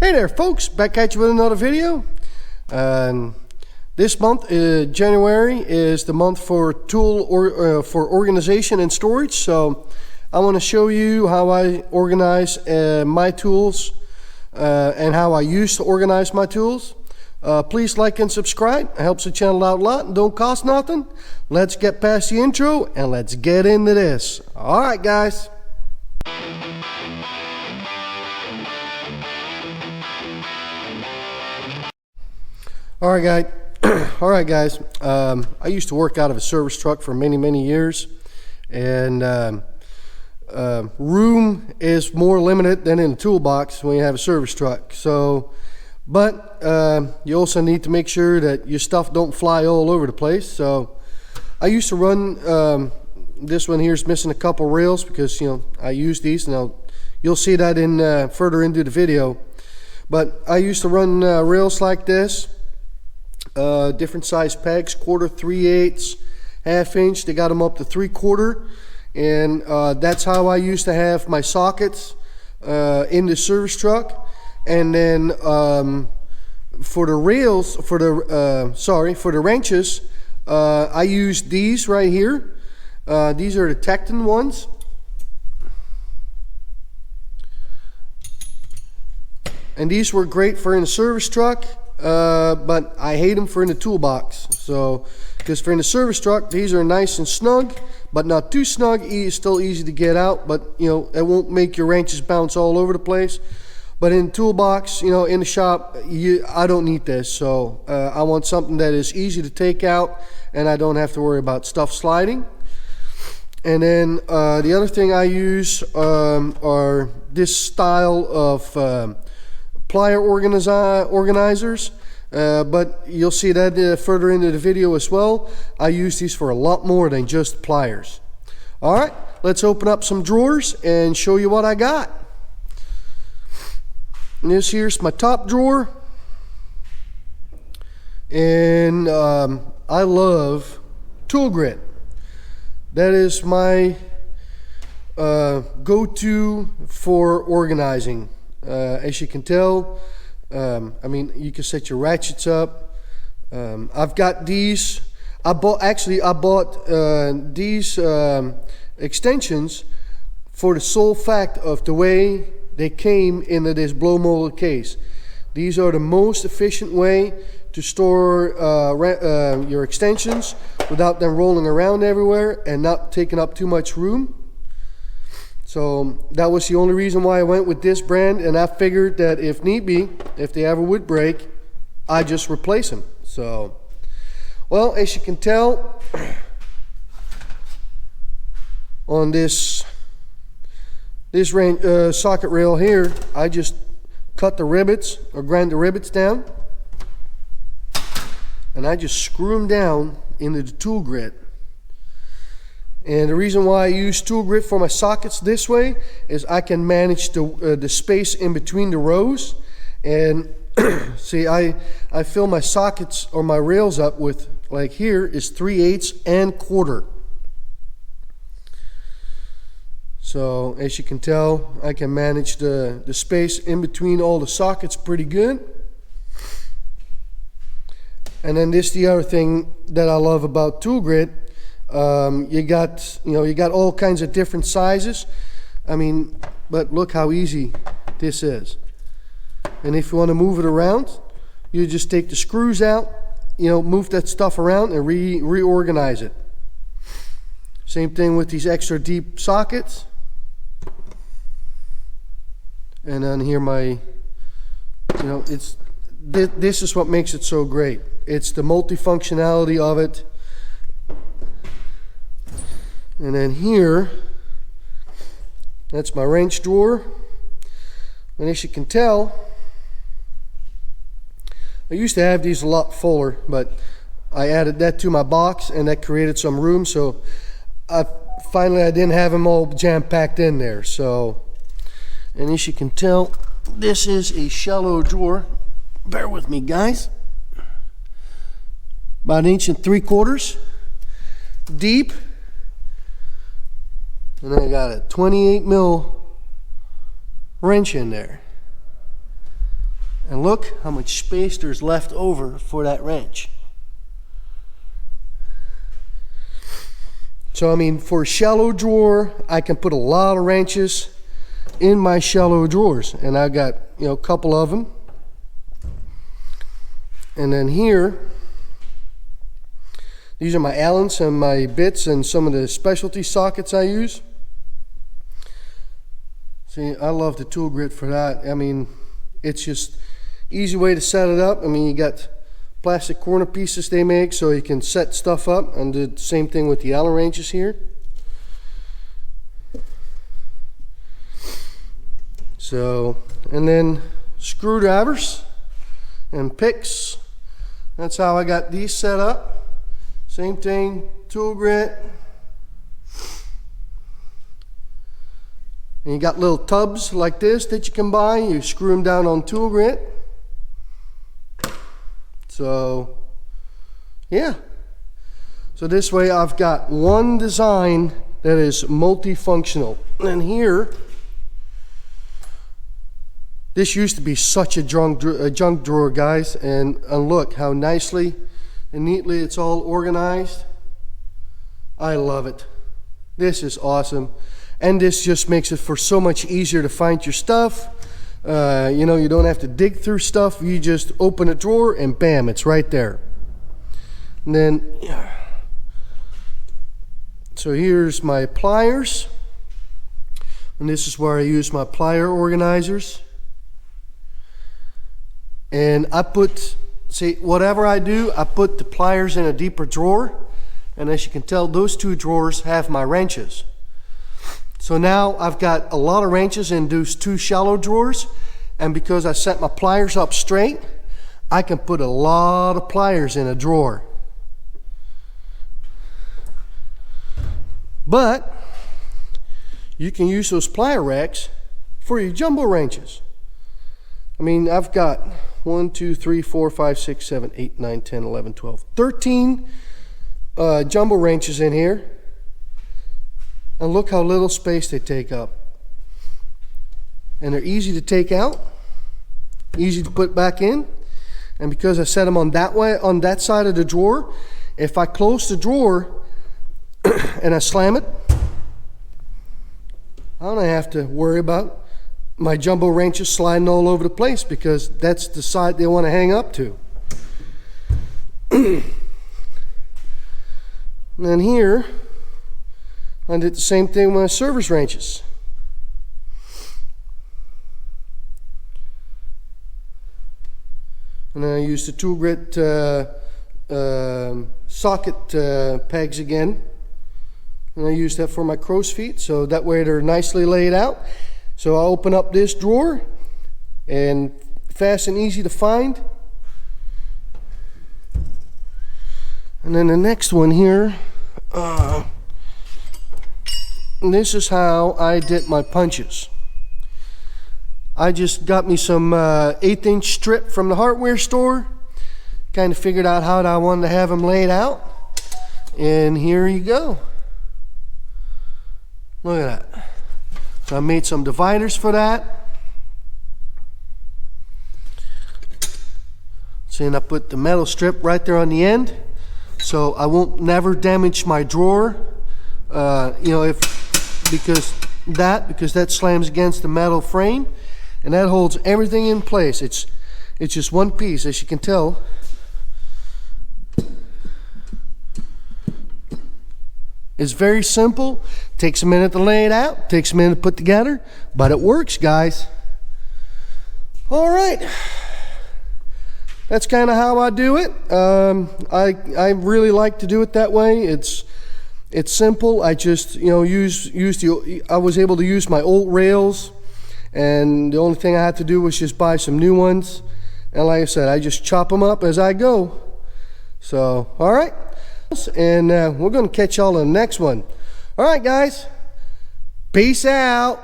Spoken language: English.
Hey there folks, back at you with another video. This month, January, is the month for for organization and storage. So I want to show you how I organize my tools and how I used to organize my tools. Please like and subscribe. It helps the channel out a lot and don't cost nothing. Let's get past the intro and let's get into this. Alright guys. Alright guys, I used to work out of a service truck for many years, and room is more limited than in a toolbox when you have a service truck. So, but you also need to make sure that your stuff don't fly all over the place. So I used to run, this one here is missing a couple rails because, you know, I use these, and you'll see that in further into the video. But I used to run rails like this. Different size pegs, 1/4, 3/8, 1/2 inch. They got them up to 3/4, and that's how I used to have my sockets in the service truck. And then for the rails, for the wrenches, I used these right here. These are the Tecton ones. And these were great for in a service truck. But I hate them for in the toolbox. So, because for in the service truck, these are nice and snug, but not too snug. Still easy to get out, but you know, it won't make your wrenches bounce all over the place. But in the toolbox, you know, in the shop, I don't need this. So I want something that is easy to take out, and I don't have to worry about stuff sliding. And then the other thing I use are this style of plier organizers, but you'll see that further into the video as well. I use these for a lot more than just pliers. Alright, let's open up some drawers and show you what I got. And this here's my top drawer, and I love tool grit. That is my go-to for organizing. As you can tell, I mean, you can set your ratchets up. I've got these. I bought these extensions for the sole fact of the way they came into this blow molded case. These are the most efficient way to store your extensions without them rolling around everywhere and not taking up too much room. So that was the only reason why I went with this brand, and I figured that if need be, if they ever would break, I'd just replace them. So, well, as you can tell, on this socket rail here, I just cut the rivets or grind the rivets down, and I just screw them down into the tool grit. And the reason why I use tool grit for my sockets this way is I can manage the space in between the rows. And see, I fill my sockets or my rails up with, like here is 3/8 and 1/4. So as you can tell, I can manage the space in between all the sockets pretty good. And then this is the other thing that I love about tool grit. You got all kinds of different sizes. I mean, but look how easy this is. And if you want to move it around, you just take the screws out, you know, move that stuff around and reorganize it. Same thing with these extra deep sockets. And then here my, you know, this is what makes it so great. It's the multifunctionality of it. And then here, that's my wrench drawer. And as you can tell, I used to have these a lot fuller, but I added that to my box and that created some room. So finally I didn't have them all jam-packed in there. So, and as you can tell, this is a shallow drawer. Bear with me guys. About 1.75 inches deep. And then I got a 28 mil wrench in there. And look how much space there's left over for that wrench. So I mean, for a shallow drawer, I can put a lot of wrenches in my shallow drawers, and I got, you know, a couple of them. And then here, these are my Allens and my bits and some of the specialty sockets I use. See, I love the tool grit for that. I mean, it's just easy way to set it up. I mean, you got plastic corner pieces they make so you can set stuff up, and do the same thing with the Allen wrenches here. So, and then screwdrivers and picks. That's how I got these set up. Same thing, tool grit. And you got little tubs like this that you can buy. You screw them down on tool grit. So, yeah. So this way I've got one design that is multifunctional. And here, this used to be such a junk drawer, guys. And look how nicely and neatly it's all organized. I love it. This is awesome. And this just makes it for so much easier to find your stuff. You know, you don't have to dig through stuff. You just open a drawer and bam, it's right there. And then, so here's my pliers. And this is where I use my plier organizers. And I put, see, whatever I do, I put the pliers in a deeper drawer. And as you can tell, those two drawers have my wrenches. So now I've got a lot of wrenches in those two shallow drawers, and because I set my pliers up straight, I can put a lot of pliers in a drawer. But you can use those plier racks for your jumbo wrenches. I mean, I've got 1, 2, 3, 4, 5, 6, 7, 8, 9, 10, 11, 12, 13 jumbo wrenches in here. And look how little space they take up. And they're easy to take out, easy to put back in. And because I set them on that way, on that side of the drawer, if I close the drawer and I slam it, I don't have to worry about my jumbo wrenches sliding all over the place, because that's the side they want to hang up to. And then here, I did the same thing with my service wrenches. And then I used the tool grit socket pegs again. And I use that for my crow's feet, so that way they're nicely laid out. So I'll open up this drawer, and fast and easy to find. And then the next one here, this is how I did my punches. I just got me some 1/8" strip from the hardware store. Kind of figured out how I wanted to have them laid out. And here you go. Look at that. So I made some dividers for that. See, and I put the metal strip right there on the end, so I won't never damage my drawer. You know, because that slams against the metal frame, and that holds everything in place. It's just one piece, as you can tell. It's very simple. Takes a minute to lay it out, takes a minute to put together, but it works, guys. All right, that's kind of how I do it. I really like to do it that way. It's simple. I just, you know, I was able to use my old rails, and the only thing I had to do was just buy some new ones. And like I said, I just chop them up as I go. So, all right. And we're going to catch y'all in the next one. All right, guys. Peace out.